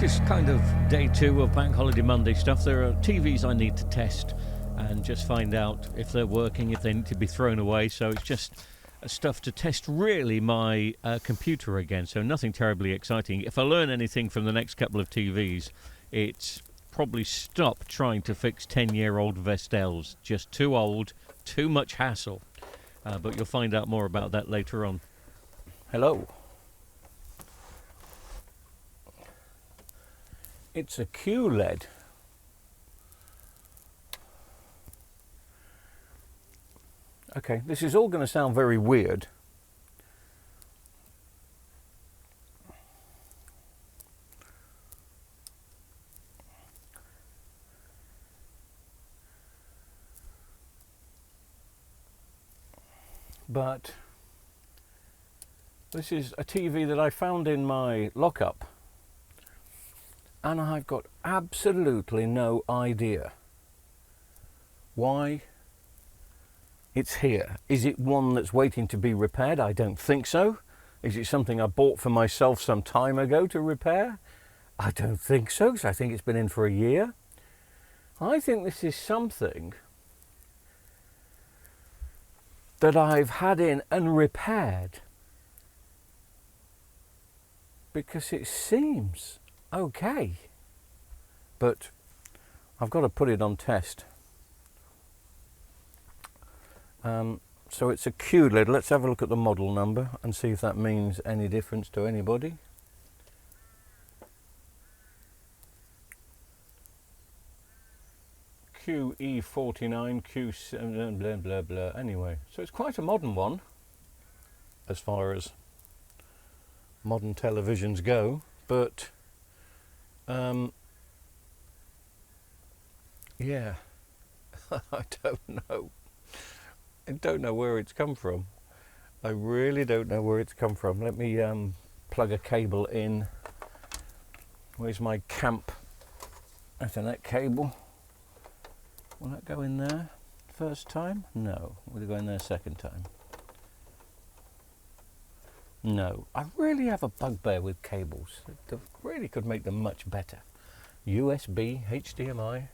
is kind of day 2 of Bank Holiday Monday stuff. There are TVs I need to test and just find out if they're working, if they need to be thrown away. So it's just stuff to test really my computer again. So nothing terribly exciting. If I learn anything from the next couple of TVs, it's probably stop trying to fix 10-year-old Vestels. Just too old, too much hassle. But you'll find out more about that later on. Hello. It's a QLED. Okay, this is all going to sound very weird. But this is a TV that I found in my lockup, and I've got absolutely no idea why it's here. Is it one that's waiting to be repaired? I don't think so. Is it something I bought for myself some time ago to repair? I don't think so, because I think it's been in for a year. I think this is something that I've had in and repaired because it seems okay, but I've got to put it on test. So it's a QLED. Let's have a look at the model number and see if that means any difference to anybody. QE49 Q7 blah blah blah. Anyway, so it's quite a modern one as far as modern televisions go, but yeah, I don't know where it's come from. I really don't know where it's come from. Let me plug a cable in. Where's my camp Ethernet cable? Will that go in there first time? No. Will it go in there second time? No. I really have a bugbear with cables. It really could make them much better. USB, HDMI.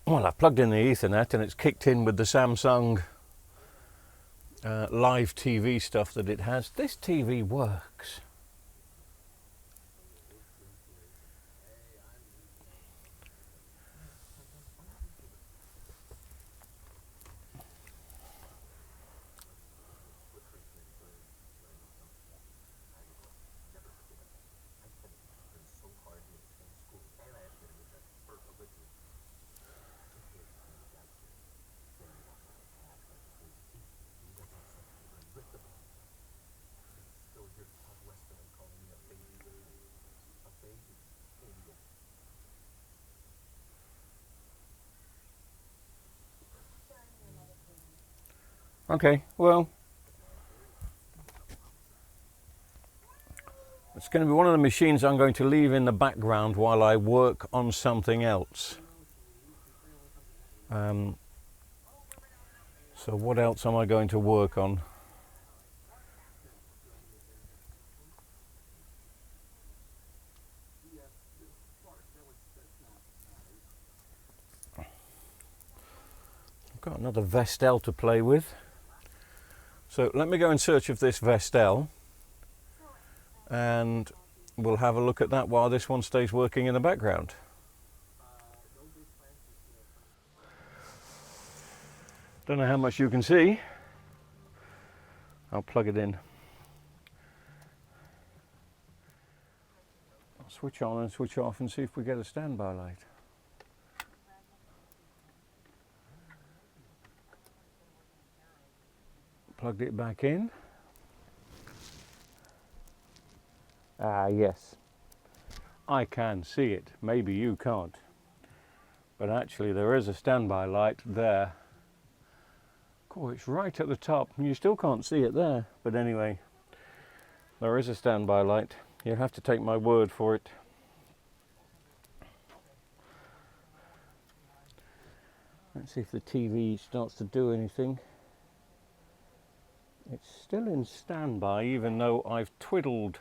Well, I plugged in the Ethernet and it's kicked in with the Samsung live TV stuff that it has. This TV works. Okay, well, it's going to be one of the machines I'm going to leave in the background while I work on something else. So what else am I going to work on? I've got another vestel to play with. So let me go in search of this vestel and we'll have a look at that while this one stays working in the background. Don't know how much you can see. I'll plug it in. I'll switch on and switch off and see if we get a standby light. Plugged it back in. Ah, yes. I can see it. Maybe you can't. But actually there is a standby light there. Oh, it's right at the top. You still can't see it there. But anyway, there is a standby light. You'll have to take my word for it. Let's see if the TV starts to do anything. It's still in standby, even though I've twiddled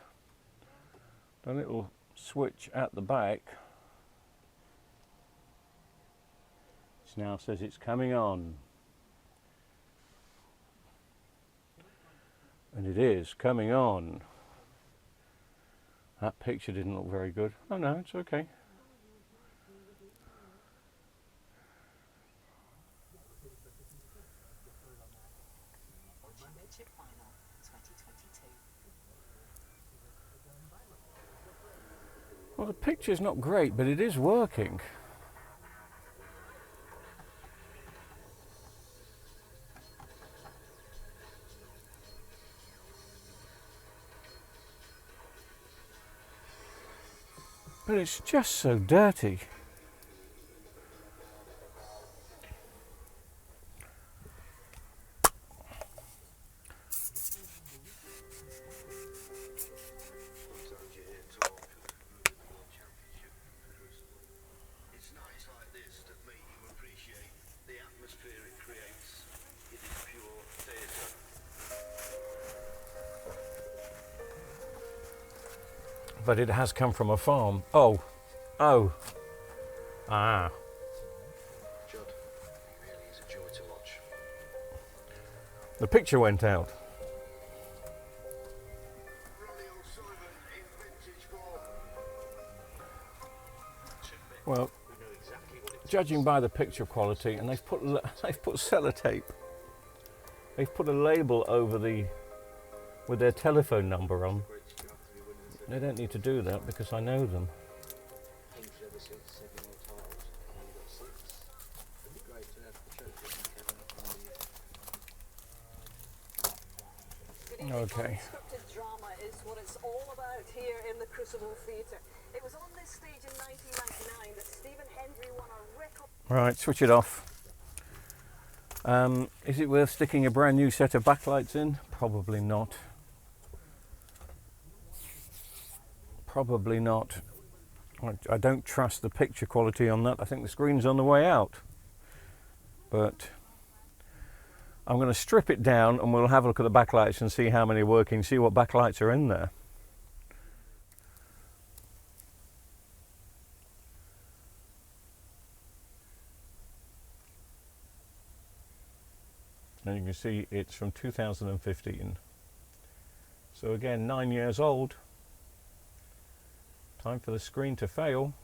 the little switch at the back. It now says it's coming on. And it is coming on. That picture didn't look very good. Oh no, it's okay. Well, the picture's not great, but it is working. But it's just so dirty. But it has come from a farm. Oh. Ah. Judd, he really is a joy to watch. The picture went out. Well, judging by the picture quality, and they've put sellotape. They've put a label over with their telephone number on. They don't need to do that because I know them. Okay. Unscripted drama is what it's all about here in the Crucible Theatre. It was on this stage in 1999 that Stephen Hendry won a record. Right, switch it off. Is it worth sticking a brand new set of backlights in? Probably not. Probably not. I don't trust the picture quality on that. I think the screen's on the way out. But I'm going to strip it down and we'll have a look at the backlights and see how many are working, see what backlights are in there. And you can see it's from 2015. So again, 9 years old. Time for the screen to fail.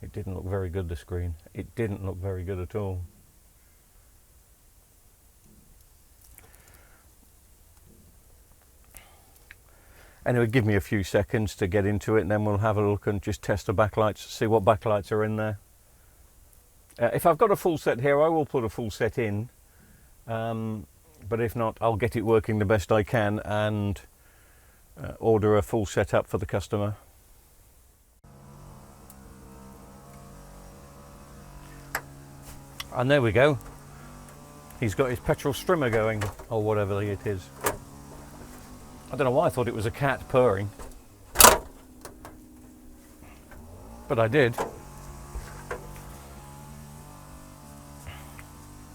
It didn't look very good, the screen. It didn't look very good at all. Anyway, give me a few seconds to get into it and then we'll have a look and just test the backlights, see what backlights are in there. If I've got a full set here, I will put a full set in. But if not, I'll get it working the best I can and order a full setup for the customer. And there we go. He's got his petrol strimmer going, or whatever it is. I don't know why I thought it was a cat purring. But I did.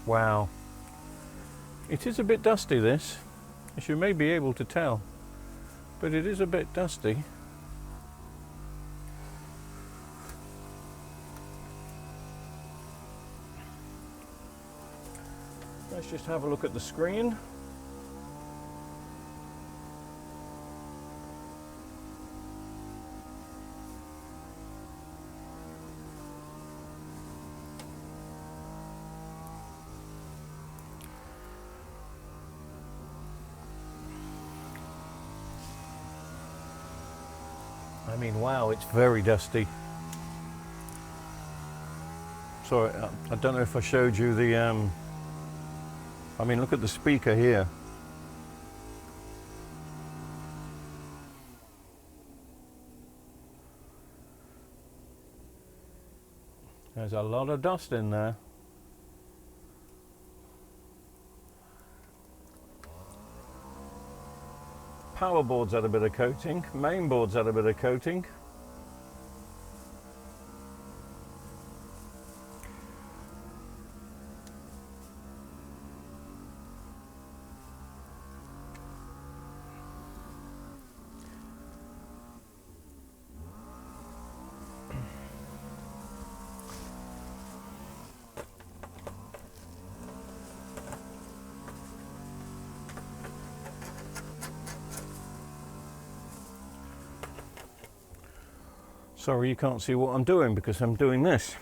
Wow. It is a bit dusty, this, as you may be able to tell. But it is a bit dusty. Let's just have a look at the screen. I mean, wow, it's very dusty. Sorry, I don't know if I showed you the, I mean, look at the speaker here. There's a lot of dust in there. Power board's had a bit of coating, main board's had a bit of coating. Sorry you can't see what I'm doing because I'm doing this.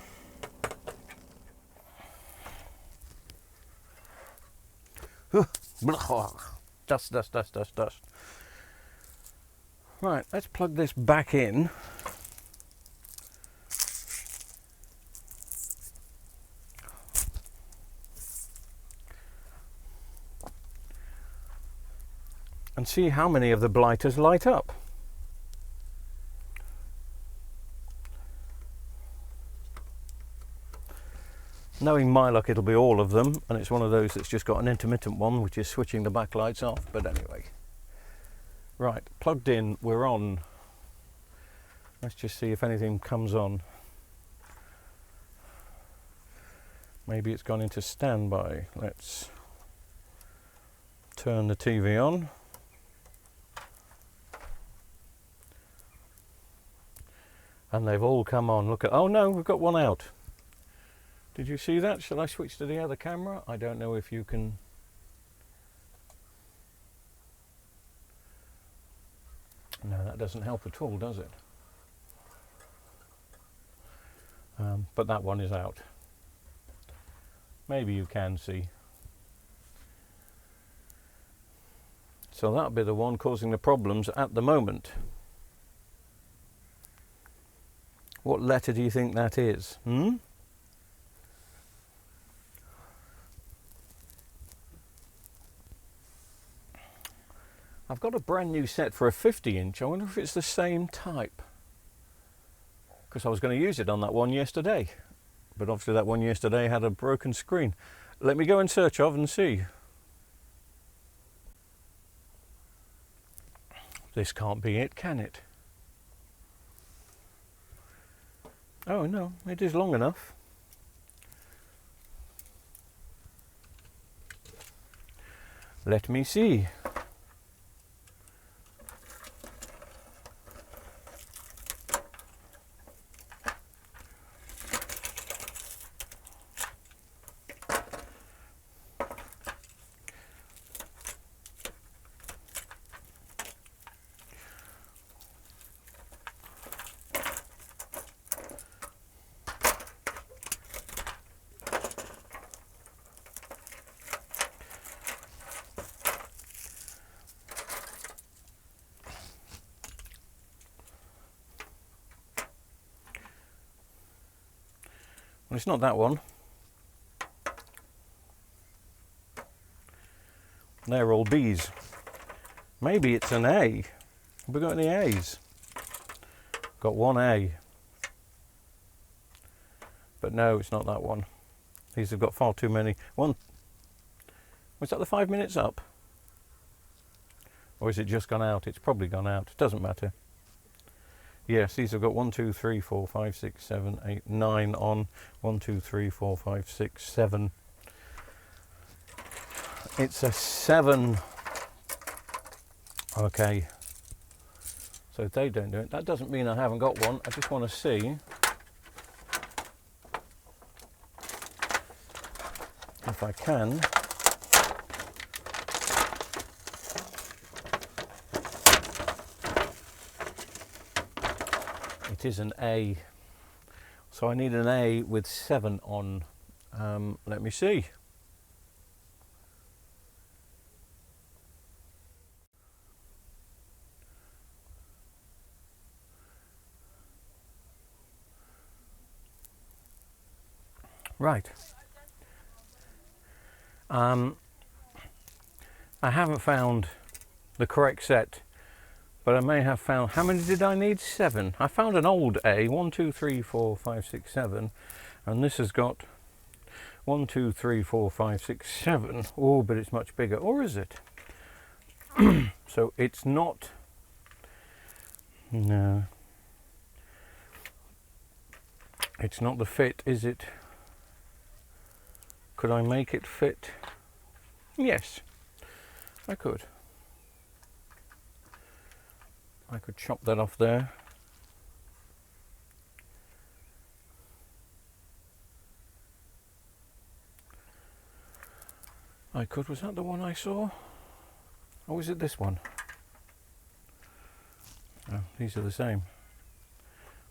Dust, dust, dust, dust, dust. Right, let's plug this back in. And see how many of the blighters light up. Knowing my luck, it'll be all of them, and it's one of those that's just got an intermittent one, which is switching the backlights off, but anyway. Right, plugged in, we're on. Let's just see if anything comes on. Maybe it's gone into standby. Let's turn the TV on. And they've all come on. Look at, oh no, we've got one out. Did you see that? Shall I switch to the other camera? I don't know if you can. No, that doesn't help at all, does it? But that one is out. Maybe you can see. So that'll be the one causing the problems at the moment. What letter do you think that is? I've got a brand new set for a 50-inch. I wonder if it's the same type. Because I was going to use it on that one yesterday. But obviously that one yesterday had a broken screen. Let me go in search of and see. This can't be it, can it? Oh no, it is long enough. Let me see. Well, it's not that one. They're all B's. Maybe it's an A. Have we got any A's? Got one A. But no, it's not that one. These have got far too many. One. Was that the 5 minutes up? Or is it just gone out? It's probably gone out. Doesn't matter. Yes, these have got 1, 2, 3, 4, 5, 6, 7, 8, 9 on. 1, 2, 3, 4, 5, 6, 7. It's a 7. Okay. So if they don't do it, that doesn't mean I haven't got one. I just want to see if I can. It is an A, so I need an A with 7 on. Let me see. Right. I haven't found the correct set. But I may have found, how many did I need? 7. I found an old A, 1, 2, 3, 4, 5, 6, 7. And this has got 1, 2, 3, 4, 5, 6, 7. Oh, but it's much bigger. Or is it? So it's not, no. It's not the fit, is it? Could I make it fit? Yes, I could. I could chop that off there. I could. Was that the one I saw? Or was it this one? Oh, these are the same.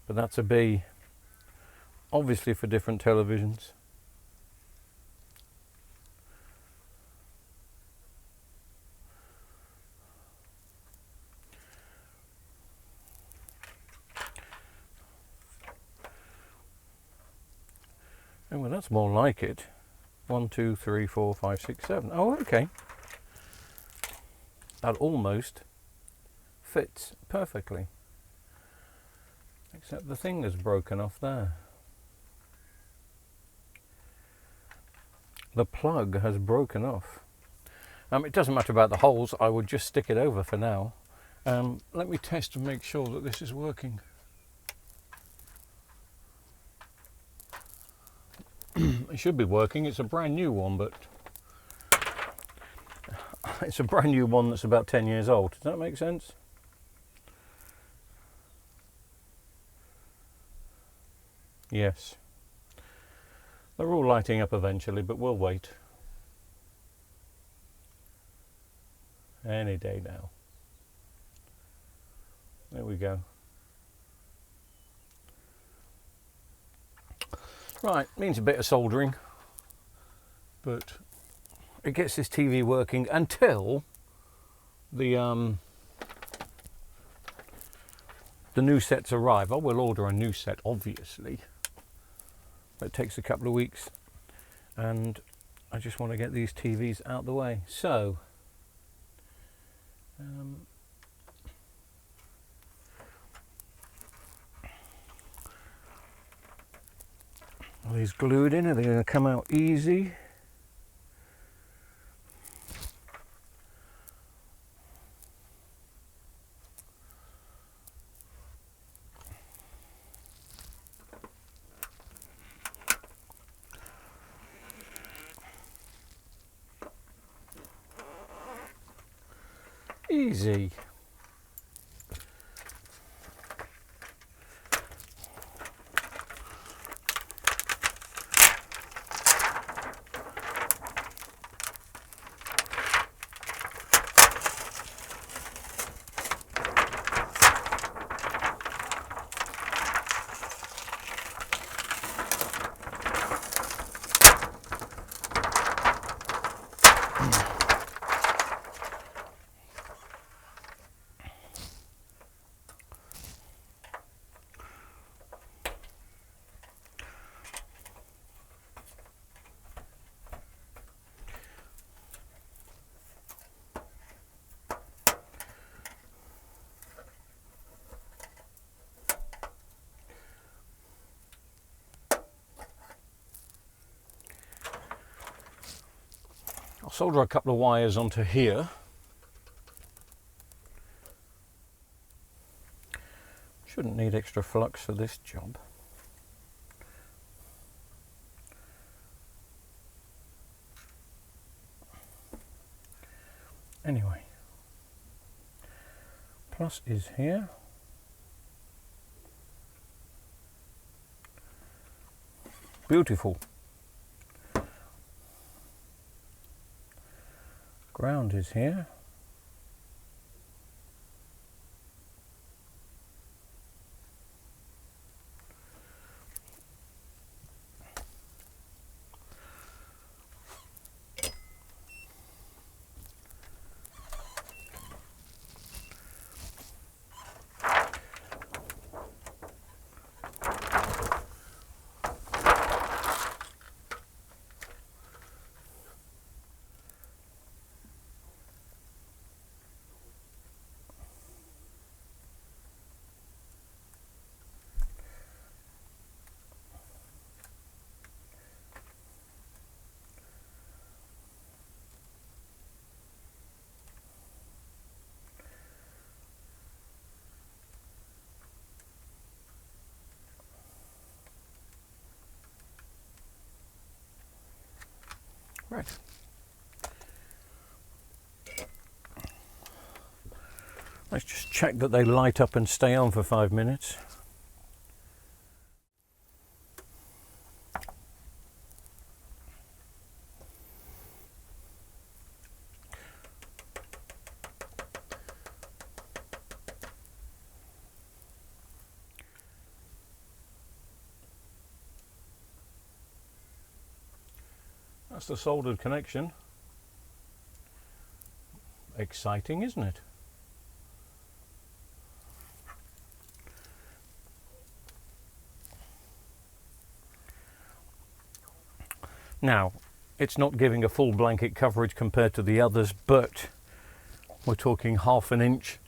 but that's a B, obviously for different televisions. Oh, well, that's more like it. 1, 2, 3, 4, 5, 6, 7. Oh, okay. That almost fits perfectly. Except the thing is broken off there. The plug has broken off. It doesn't matter about the holes, I would just stick it over for now. Let me test and make sure that this is working. It should be working. It's a brand new one, but it's a brand new one that's about 10 years old. Does that make sense? Yes. They're all lighting up eventually, but we'll wait. Any day now. There we go. Right, means a bit of soldering, but it gets this TV working until the new sets arrive. I will order a new set, obviously. It takes a couple of weeks, and I just want to get these TVs out the way. So, are these glued in? Are they going to come out easy? Easy. I'll solder a couple of wires onto here. Shouldn't need extra flux for this job. Anyway, plus is here. Beautiful. Ground is here. Right. Let's just check that they light up and stay on for 5 minutes. That's the soldered connection. Exciting, isn't it? Now, it's not giving a full blanket coverage compared to the others, but we're talking half an inch.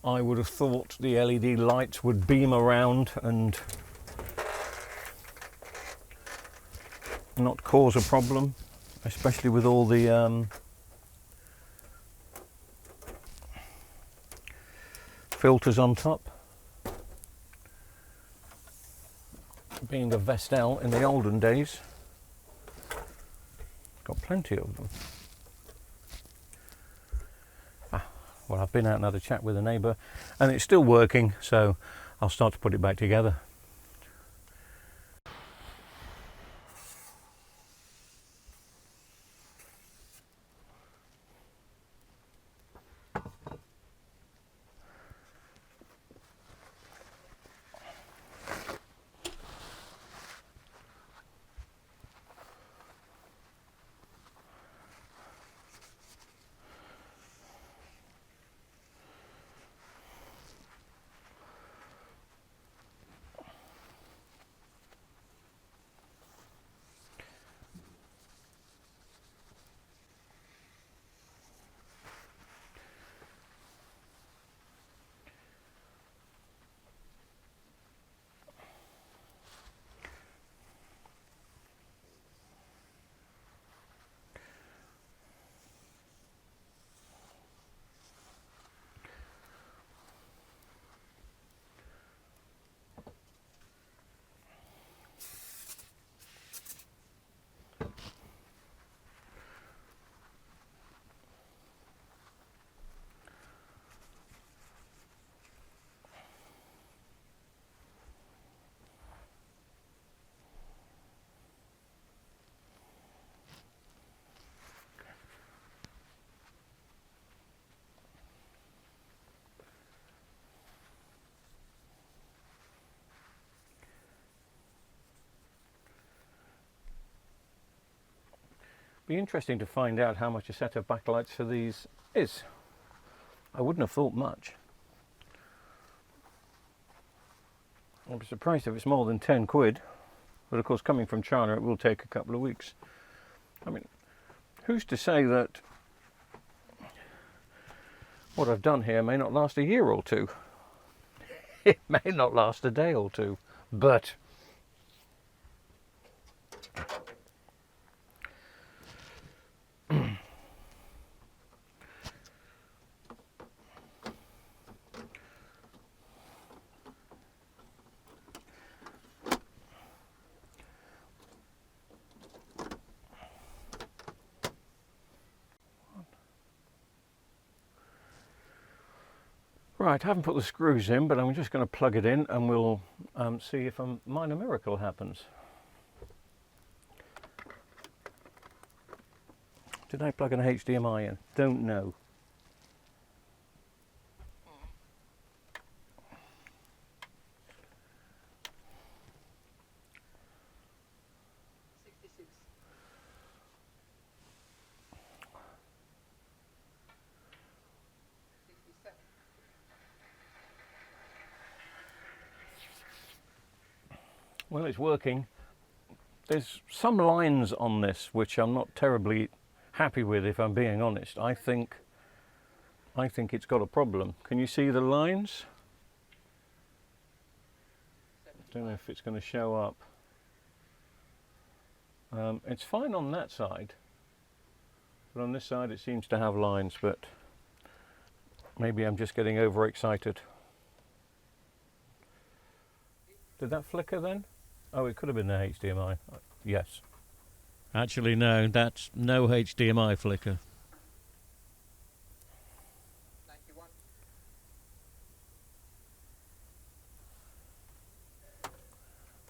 I would have thought the LED lights would beam around and not cause a problem, especially with all the filters on top. Being a Vestel in the olden days, got plenty of them. Well, I've been out and had a chat with a neighbour and it's still working, so I'll start to put it back together. Be interesting to find out how much a set of backlights for these is. I wouldn't have thought much. I'd be surprised if it's more than 10 quid, but of course coming from China it will take a couple of weeks. I mean, who's to say that what I've done here may not last a year or two? It may not last a day or two, but right, I haven't put the screws in, but I'm just going to plug it in and we'll see if a minor miracle happens. Did I plug an HDMI in? Don't know. Well, it's working. There's some lines on this which I'm not terribly happy with, if I'm being honest. I think it's got a problem. Can you see the lines? I don't know if it's going to show up. It's fine on that side, but on this side it seems to have lines, but maybe I'm just getting overexcited. Did that flicker then? Oh, it could have been the HDMI. Yes. Actually, no, that's no HDMI flicker. 91.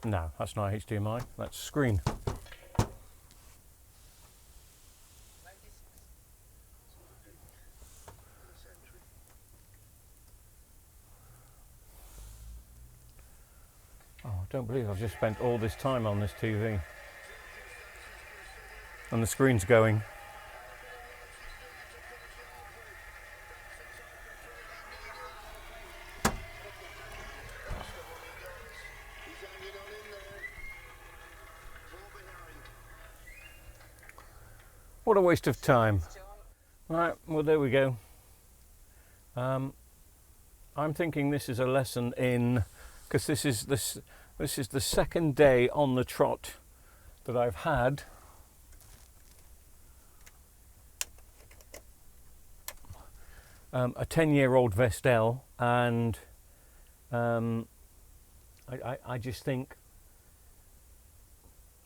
No, that's not HDMI. That's screen. 96. Oh, I don't believe I've just spent all this time on this TV. and the screen's going. What a waste of time. Right, well there we go. I'm thinking this is a lesson in, because this is the second day on the trot that I've had a 10-year-old Vestel, and I just think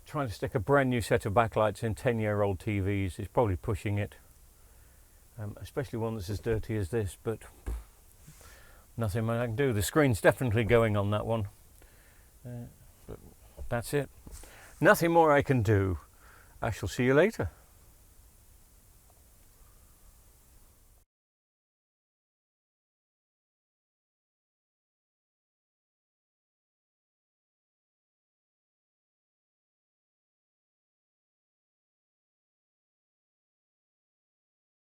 trying to stick a brand new set of backlights in 10-year-old TVs is probably pushing it, especially one that's as dirty as this, but nothing I can do. The screen's definitely going on that one, but that's it. Nothing more I can do. I shall see you later.